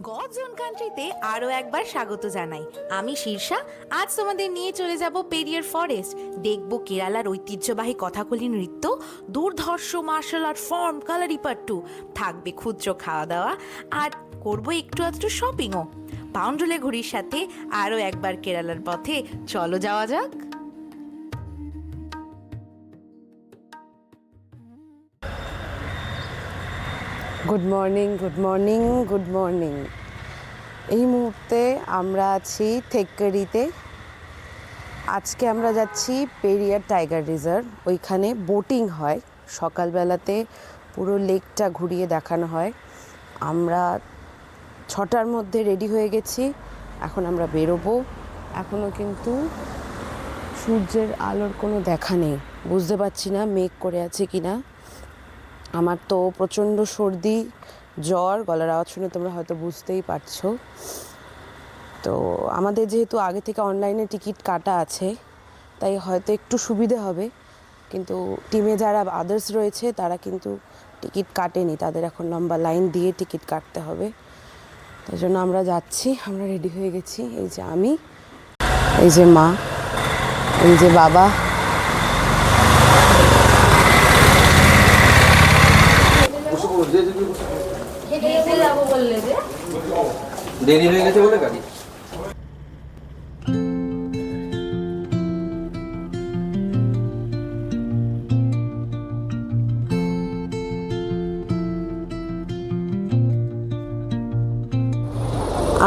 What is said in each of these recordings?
God zone কান্ট্রিতে আরও একবার স্বাগত জানাই। আমি শীর্ষা। আজ তোমাদের নিয়ে চলে যাব পেরিয়ার ফরেস্ট। দেখব কেরালার ঐতিহ্যবাহী কথাকলি নৃত্য, দুর্ধর্ষ মার্শাল আর্ট ফর্ম, কালারিপাট্টু, থাকবে ক্ষুদ্র খাওয়া দাওয়া, আর করবো একটু আধটু শপিংও। পাউন্ডুলে ঘড়ির সাথে আরও একবার কেরালার পথে চলো যাওয়া যাক। Good morning, good morning, good morning. এই মুহূর্তে আমরা আছি থেক্কেড়িতে। আজকে আমরা যাচ্ছি পেরিয়ার টাইগার রিজার্ভ। ওইখানে বোটিং হয় সকালবেলাতে, পুরো লেকটা ঘুরিয়ে দেখানো হয়। আমরা 6টার মধ্যে রেডি হয়ে গেছি, এখন আমরা বেরোবো। এখনও কিন্তু সূর্যের আলোর কোনো দেখা নেই, বুঝতে পারছি না মেঘ করে আছে কিনা। আমার তো প্রচণ্ড সর্দি, জ্বর, গলার আওয়াজ শুনে তোমরা হয়তো বুঝতেই পারছো। তো আমাদের যেহেতু আগে থেকে অনলাইনে টিকিট কাটা আছে, তাই হয়তো একটু সুবিধে হবে, কিন্তু টিমে যারা আদার্স রয়েছে তারা কিন্তু টিকিট কাটেনি, তাদের এখন লম্বা লাইন দিয়ে টিকিট কাটতে হবে। তাই জন্য আমরা যাচ্ছি, আমরা রেডি হয়ে গেছি। এই যে আমি, এই যে মা, এই যে বাবা। দেরি হয়ে গেছে বলে গাড়ি।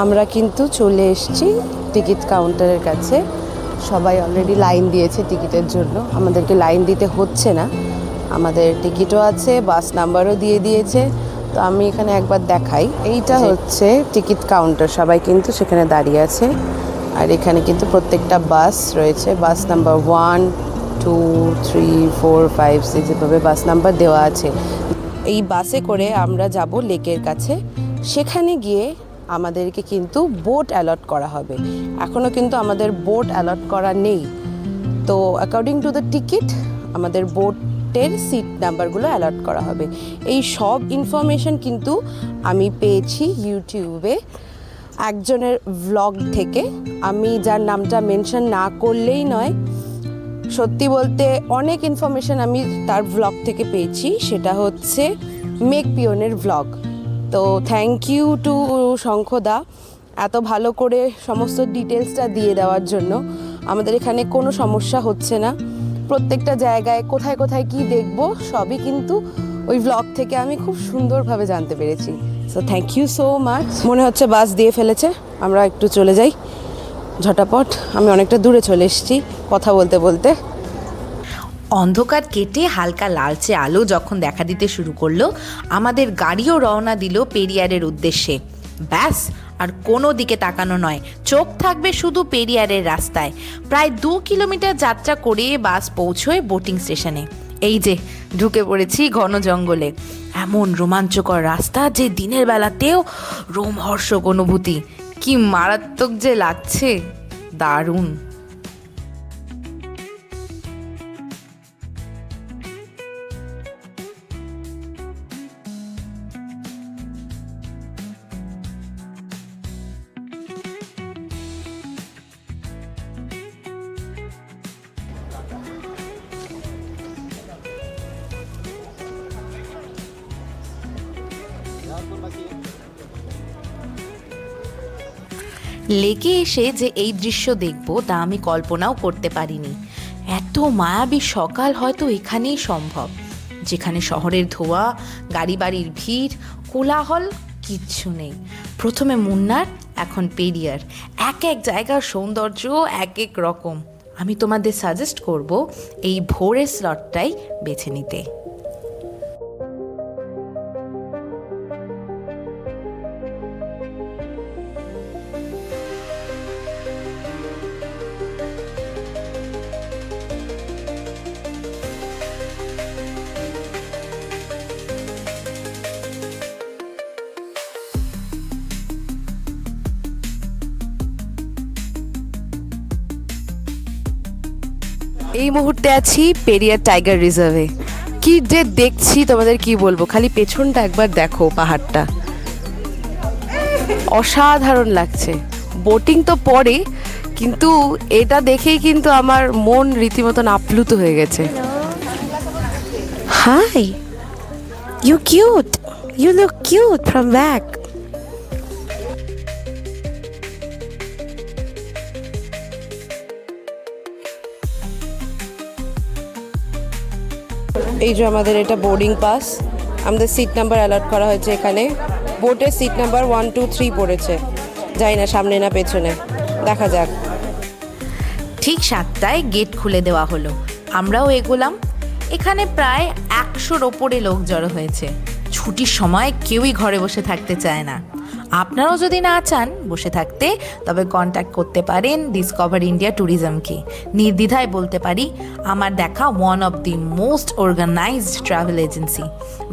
আমরা কিন্তু চলে এসেছি টিকিট কাউন্টারের কাছে। সবাই অলরেডি লাইন দিয়েছে টিকিটের জন্য, আমাদেরকে লাইন দিতে হচ্ছে না, আমাদের টিকিটও আছে, বাস নাম্বারও দিয়ে দিয়েছে। তো আমি এখানে একবার দেখাই, এইটা হচ্ছে টিকিট কাউন্টার, সবাই কিন্তু সেখানে দাঁড়িয়ে আছে। আর এখানে কিন্তু প্রত্যেকটা বাস রয়েছে, বাস নাম্বার 1, 2, 3, 4, 5, 6 এভাবে বাস নাম্বার দেওয়া আছে। এই বাসে করে আমরা যাব লেকের কাছে। সেখানে গিয়ে আমাদেরকে কিন্তু বোট অ্যালট করা হবে। এখনও কিন্তু আমাদের বোট অ্যালট করা নেই। তো অ্যাকর্ডিং টু দ্য টিকিট আমাদের বোটের সিট নাম্বারগুলো অ্যালট করা হবে। এই সব ইনফরমেশন কিন্তু আমি পেয়েছি ইউটিউবে একজনের ভ্লগ থেকে। আমি যার নামটা মেনশন না করলেই নয়, সত্যি বলতে অনেক ইনফরমেশন আমি তার ভ্লগ থেকে পেয়েছি। সেটা হচ্ছে মেক পিওনের ভ্লগ। তো থ্যাংক ইউ টু শঙ্খদা এত ভালো করে সমস্ত ডিটেলসটা দিয়ে দেওয়ার জন্য। আমাদের এখানে কোনো সমস্যা হচ্ছে না, প্রত্যেকটা জায়গায় কোথায় কোথায় কি দেখব সবই কিন্তু ওই ভ্লগ থেকে আমি খুব সুন্দরভাবে জানতে পেরেছি। So thank you so much. মনে হচ্ছে বাস দিয়ে ফেলেছে, আমরা একটু চলে যাই ঝটাপট। আমি অনেকটা দূরে চলে এসেছি কথা বলতে বলতে। অন্ধকার কেটে হালকা লালচে আলো যখন দেখা দিতে শুরু করলো, আমাদের গাড়িও রওনা দিল পেরিয়ারের উদ্দেশ্যে। ব্যাস, আর কোনো দিকে তাকানো নয়, চোখ থাকবে শুধু পেরিয়ারের রাস্তায়। প্রায় 2 কিলোমিটার যাত্রা করে বাস পৌঁছয় বোটিং স্টেশনে। এই যে ঢুকে পড়েছি ঘন জঙ্গলে। এমন রোমাঞ্চকর রাস্তা যে দিনের বেলাতেও রোমহর্ষক অনুভূতি। কি মারাত্মক যে লাগছে, দারুণ। লেকে এসে যে এই দৃশ্য দেখব তা আমি কল্পনাও করতে পারিনি। এত মায়াবী সকাল হয়তো এখানেই সম্ভব, যেখানে শহরের ধোঁয়া, গাড়ি বাড়ির ভিড়, কোলাহল কিচ্ছু নেই। প্রথমে মুন্নার, এখন পেরিয়ার। এক এক জায়গার সৌন্দর্য এক এক রকম। আমি তোমাদের সাজেস্ট করব এই ভোরের স্লটটাই বেছে নিতে। এই মুহূর্তে আছি পেরিয়ার টাইগার রিজার্ভে। কি যে দেখছি তোমাদের কি বলবো, খালি পেছনটা একবার দেখো, পাহাড়টা অসাধারণ লাগছে। বোটিং তো পরে, কিন্তু এটা দেখেই কিন্তু আমার মন রীতিমতন আপ্লুত হয়ে গেছে। Hi, you cute, you look cute from back. এই যে আমাদের এটা বোর্ডিং পাস, আমাদের সিট নাম্বার অ্যালার্ট করা হয়েছে এখানে। বোটের সিট নাম্বার 1, 2, 3 পড়েছে, যাই না সামনে না পেছনে, দেখা যাক। ঠিক 7টায় গেট খুলে দেওয়া হলো, আমরাও এগোলাম। এখানে প্রায় 100-র ওপরে লোক জড়ো হয়েছে। ছুটির সময় কেউই ঘরে বসে থাকতে চায় না। আপনারাও যদি না চান বসে থাকতে, তবে কন্ট্যাক্ট করতে পারেন ডিসকভার ইন্ডিয়া ট্যুরিজমকে। নির্দ্বিধায় বলতে পারি আমার দেখা one of the most organised travel agency.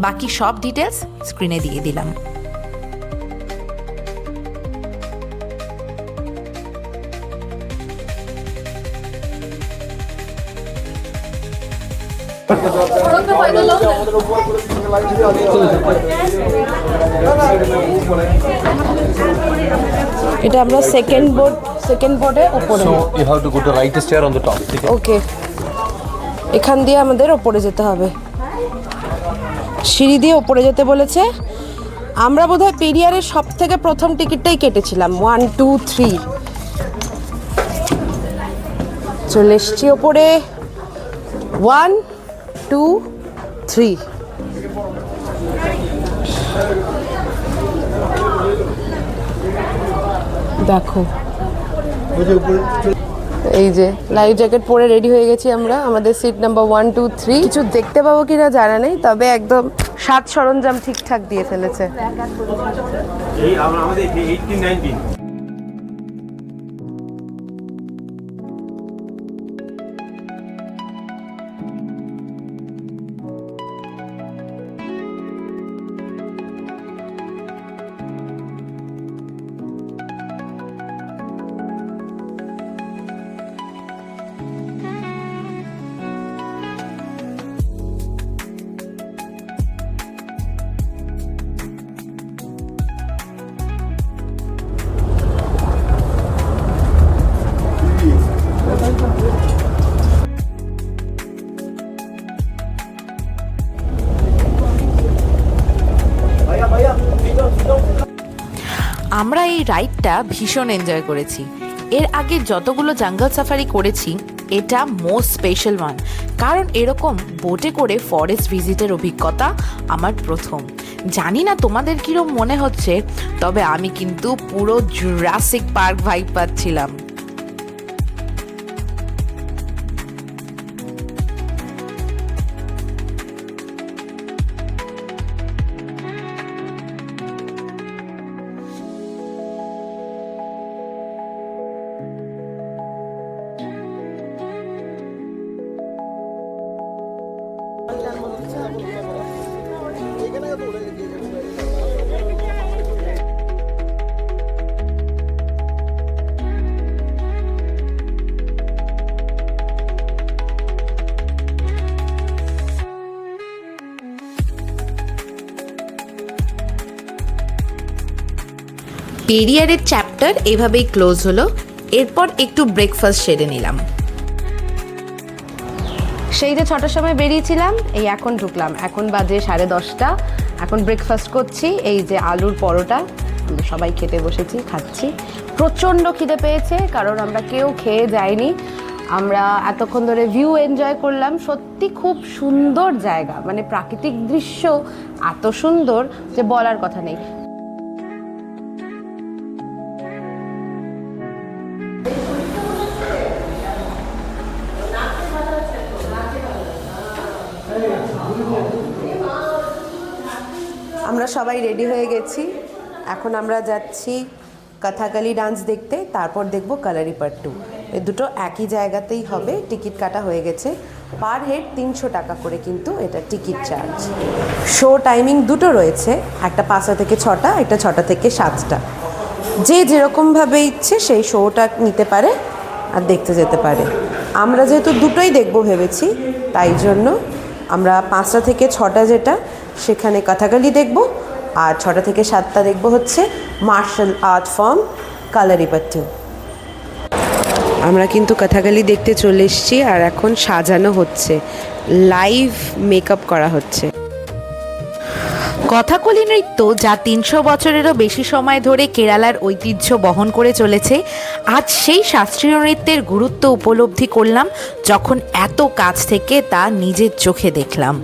বাকি সব ডিটেলস স্ক্রিনে দিয়ে দিলাম। এটা আমরা সেকেন্ড বোর্ডে উপরে। So you have to go to right stair on the top. ওকে, এখান দিয়ে আমাদের ওপরে যেতে হবে, সিঁড়ি দিয়ে ওপরে যেতে বলেছে। আমরা বোধহয় পেরিয়ারের সব থেকে প্রথম টিকিটটাই কেটেছিলাম, 1, 2, 3। চলে এসছি ওপরে, 1, 2, 3। দেখো, এই যে লাইফ জ্যাকেট পরে রেডি হয়ে গেছি আমরা। আমাদের সিট নাম্বার 1, 2, 3। কিছু দেখতে পাবো কিনা জানা নেই, তবে একদম সাজ সরঞ্জাম ঠিকঠাক দিয়ে ফেলেছে। আমাদের 18, 19 আমরা এই রাইডটা ভীষণ এনজয় করেছি। এর আগে যতগুলো জঙ্গল সাফারি করেছি, এটা মোস্ট স্পেশাল ওয়ান, কারণ এরকম বোটে করে ফরেস্ট ভিজিটের অভিজ্ঞতা আমার প্রথম। জানি না তোমাদের কীরকম মনে হচ্ছে, তবে আমি কিন্তু পুরো জুরাসিক পার্ক ভাইব পাচ্ছিলাম। পেরিয়ারের চ্যাপ্টার এভাবেই ক্লোজ হলো। এরপর একটু ব্রেকফাস্ট সেরে নিলাম। সেই যে 6টার সময় বেরিয়েছিলাম, এই এখন ঢুকলাম, এখন বাজে 10:30। এখন ব্রেকফাস্ট করছি। এই যে আলুর পরোটা, আমরা সবাই খেতে বসেছি, খাচ্ছি। প্রচণ্ড খিদে পেয়েছে, কারণ আমরা কেউ খেয়ে যাইনি। আমরা এতক্ষণ ধরে ভিউ এনজয় করলাম। সত্যি খুব সুন্দর জায়গা, মানে প্রাকৃতিক দৃশ্য এত সুন্দর যে বলার কথা নেই। আমরা সবাই রেডি হয়ে গেছি। এখন আমরা যাচ্ছি কথাকলি ডান্স দেখতে, তারপর দেখব কালারিপাট 2। এই দুটো একই জায়গাতেই হবে। টিকিট কাটা হয়ে গেছে। পার হেড 300 টাকা করে কিন্তু এটা টিকিট চার্জ। শো টাইমিং দুটো রয়েছে, একটা 5টা থেকে 6টা, একটা 6টা থেকে 7টা। যে যেরকমভাবে ইচ্ছে সেই শোটা নিতে পারে আর দেখতে যেতে পারে। আমরা যেহেতু দুটোই দেখব ভেবেছি, তাই জন্য আমরা 5টা থেকে 6টা যেটা, সেখানে কথাকলি দেখব, আর 6টা থেকে 7টা দেখবো হচ্ছে মার্শাল আর্ট ফর্ম কালারিপাট্টু। আমরা কিন্তু কথাকালি দেখতে চলে এসেছি আর এখন সাজানো হচ্ছে, লাইভ মেকআপ করা হচ্ছে। কথাকলি নৃত্য যা 300 বছরেরও বেশি সময় ধরে কেরালার ঐতিহ্য বহন করে চলেছে, আজ সেই শাস্ত্রীয় নৃত্যের গুরুত্ব উপলব্ধি করলাম যখন এত কাছ থেকে তা নিজের চোখে দেখলাম।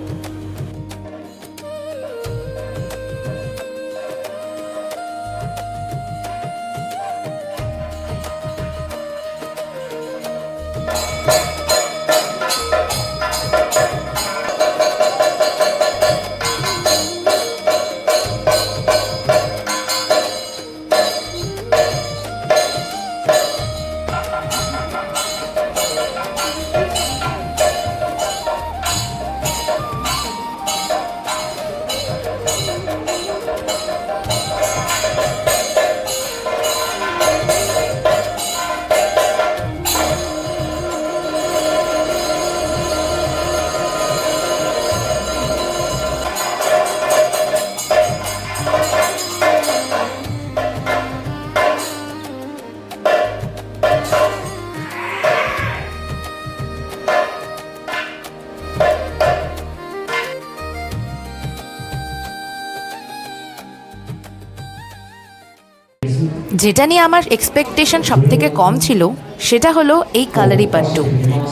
যেটা নিয়ে আমার এক্সপেকটেশন সব থেকে কম ছিল সেটা হলো এই কালারিপাট্টু,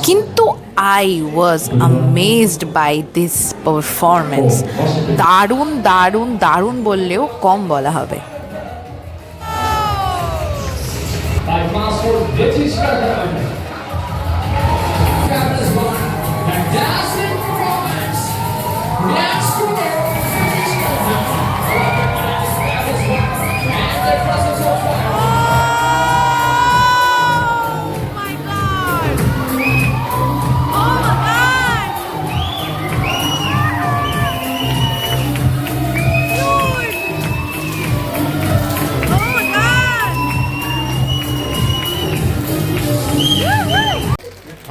কিন্তু I was amazed by this performance. দারুণ দারুণ দারুণ বললেও কম বলা হবে।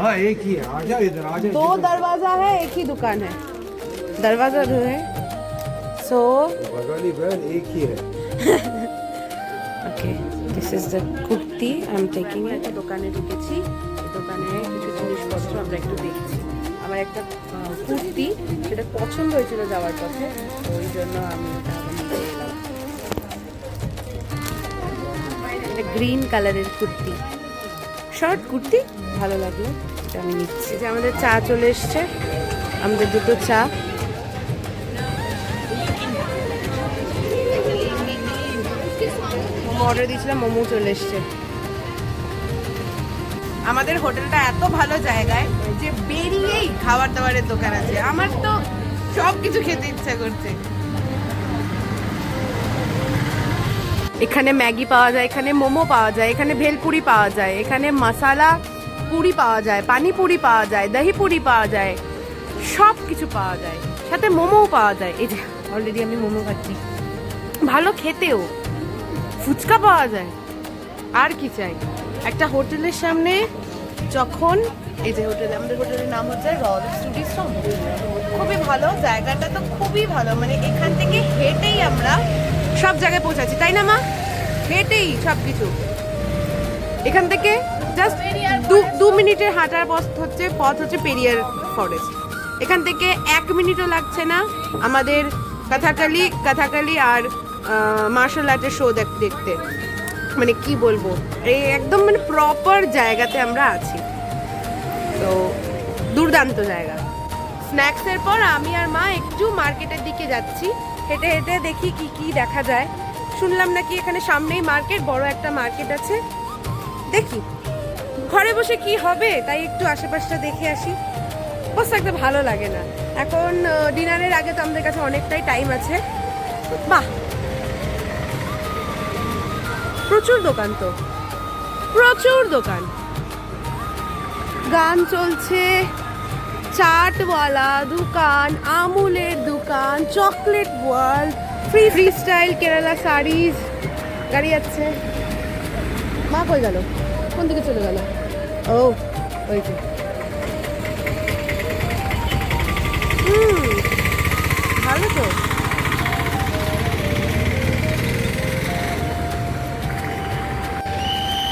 हाँ एक ही है, आ जाओ इधर आ जाओ। 2 दरवाजा है, एक ही दुकान है, दरवाजा 2 है। सो बंगाली बहन एक ही है। Okay, this is the kurti I am taking it. দোকানে ঢুকেছি, এই দোকানে কিছু জিনিসপত্র আমরা একটু দেখছি। আমার একটা কুর্তি সেটা পছন্দ হয়েছিল যাওয়ার পথে, তো ওই জন্য আমি এটা নিতে এলাম। এটা গ্রিন কালারের কুর্তি, শর্ট কুর্তি, ভালো লাগলো, এটা আমি নিচ্ছি। যে আমাদের চা চলে এসছে, আমাদের 2টো চা। মোমো অর্ডার দিয়েছিলাম, মোমো চলে এসছে। আমাদের হোটেলটা এত ভালো জায়গায় যে বেরিয়েই খাবার দাবারের দোকান আছে, আমার তো সব কিছু খেতে ইচ্ছা করছে। এখানে ম্যাগি পাওয়া যায়, এখানে মোমো পাওয়া যায়, এখানে ভেলপুরি পাওয়া যায়, এখানে মশালা পুরি পাওয়া যায়, পানিপুরি পাওয়া যায়, দহি পুরি পাওয়া যায়, সব কিছু পাওয়া যায়, সাথে মোমোও পাওয়া যায়। এই যে অলরেডি আমি মোমো খাচ্ছি, ভালো খেতেও। ফুচকা পাওয়া যায়, আর কি চাই। একটা হোটেলের সামনে যখন, এই যে হোটেল, আমাদের হোটেলের নাম হচ্ছে রয়্যাল স্টুডিও, খুবই ভালো জায়গাটা, তো খুবই ভালো। মানে এখান থেকে হেঁটেই আমরা সব জায়গায় পৌঁছাচ্ছি, তাই না মা? হেঁটেই সব কিছু। এখান থেকে জাস্ট 2 মিনিটের হাঁটার পথ হচ্ছে পেরিয়ার ফরেস্ট। এখান থেকে 1 মিনিটও লাগছে না আমাদের কথাকালি আর মার্শাল আর্টের শো দেখতে। মানে কি বলবো, এই একদম মানে প্রপার জায়গাতে আমরা আছি, তো দুর্দান্ত জায়গা। স্ন্যাক্সের পর আমি আর মা একটু মার্কেটের দিকে যাচ্ছি, হেঁটে হেঁটে দেখি কি কি দেখা যায়। শুনলাম নাকি এখানে সামনেই মার্কেট, বড় একটা মার্কেট আছে। দেখি ঘরে বসে কি হবে, তাই একটু আশেপাশটা দেখে আসি। বসে একটা ভালো লাগে না এখন, ডিনারের আগে তো আমাদের কাছে অনেকটাই টাইম আছে। বাহ, প্রচুর দোকান, তো প্রচুর দোকান, গান চলছে, চাটওয়ালা দোকান, আমুলের দোকান, chocolate world, free style Kerala saris. গাড়ি যাচ্ছে, মা কই গেল, কোন দিকে চলে গেল? ও ওই যে, ভালো তো।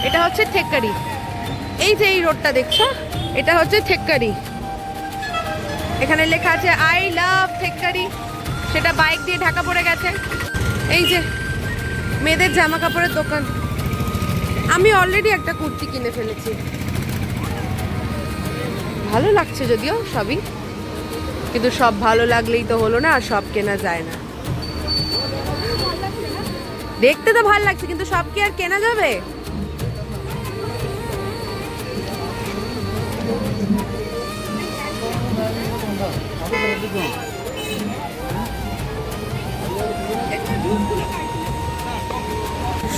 এটা হচ্ছে থেক্কারি। এই যে এই রোডটা দেখছো, এটা হচ্ছে থেক্কারি। এখানে লেখা আছে আই লাভ থেক্কারি, সেটা বাইক দিয়ে ঢাকা পড়ে গেছে। এই যে মেয়েদের জামা কাপড়ের দোকান। আমি অলরেডি একটা কুর্তি কিনে ফেলেছি, ভালো লাগছে যদিও সবই, কিন্তু সব ভালো লাগলেই তো হলো না, আর সব কেনা যায় না। দেখতে তো ভালো লাগছে, কিন্তু সব কি আর কেনা যাবে?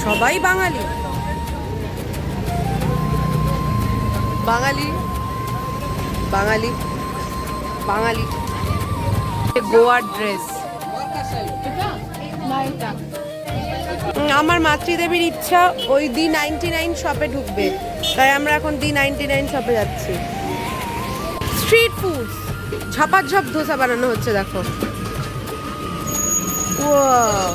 সবাই বাঙালি বাঙালি বাঙালি বাঙালি। গোয়ার ড্রেস। আমার মাতৃদেবীর ইচ্ছা ওই D99 শপে ঢুকবে, তাই আমরা এখন D99 শপে যাচ্ছি। স্ট্রিট ফুড, ঝপাঝপ ধোসা বানানো হচ্ছে, দেখো। Wow,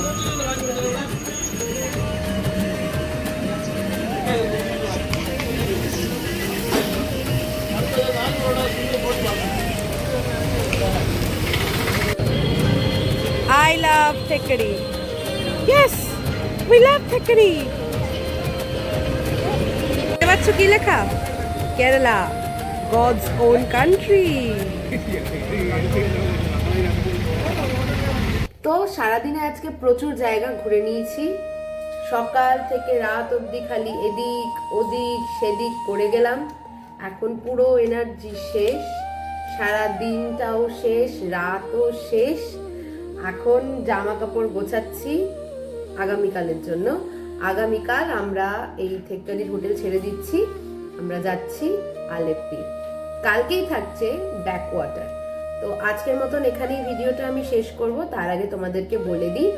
I love Thekari. Yes, we love Thekari. দেখতে পাচ্ছ কি লেখা? Kerala, God's own country. তো সারাদিনে আজকে প্রচুর জায়গা ঘুরে নিয়েছি। সকাল থেকে রাত অবধি খালি এদিক ওদিক সেদিক করে গেলাম। এখন পুরো এনার্জি শেষ, সারা দিনটাও শেষ, রাতও শেষ। এখন জামা কাপড় গোছাচ্ছি আগামীকালের জন্য। আগামীকাল আমরা এই থেক্কারির হোটেল ছেড়ে দিচ্ছি, আমরা যাচ্ছি আলেপ্পি। কালকেই থাকছে ব্যাকওয়াটার। তো আজকের মতন এখানেই ভিডিওটা আমি শেষ করব। তার আগে তোমাদেরকে বলে দিই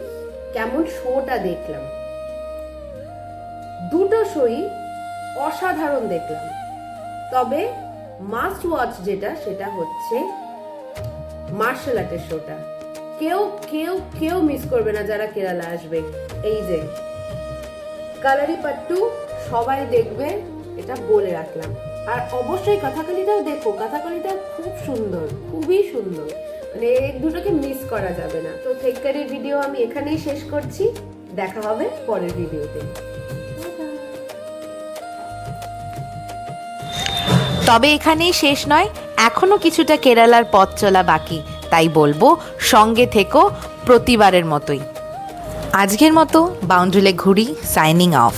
কেমন শোটা দেখলাম। দুটো শোই অসাধারণ দেখলাম, তবে মাস্ট ওয়াচ যেটা, সেটা হচ্ছে মার্শাল আর্টের শোটা। কেউ কেউ কেউ মিস করবে না যারা কেরালা আসবে। এই যে কালারিপাট্টু সবাই দেখবে, এটা বলে রাখলাম। আর অবশ্যই কথাকালিটাও দেখো, কথাকালিটা খুব সুন্দর, খুবই সুন্দর, মানে এই দুটোকে মিস করা যাবে না। তো থেক্কারির ভিডিও আমি এখানেই শেষ করছি, দেখা হবে পরের ভিডিওতে। তবে এখানেই শেষ নয়, এখনো কিছুটা কেরালার পথ চলা বাকি, তাই বলবো সঙ্গে থেকো প্রতিবারের মতোই। আজকের মতো বাউন্ডুলে ঘুরি সাইনিং অফ।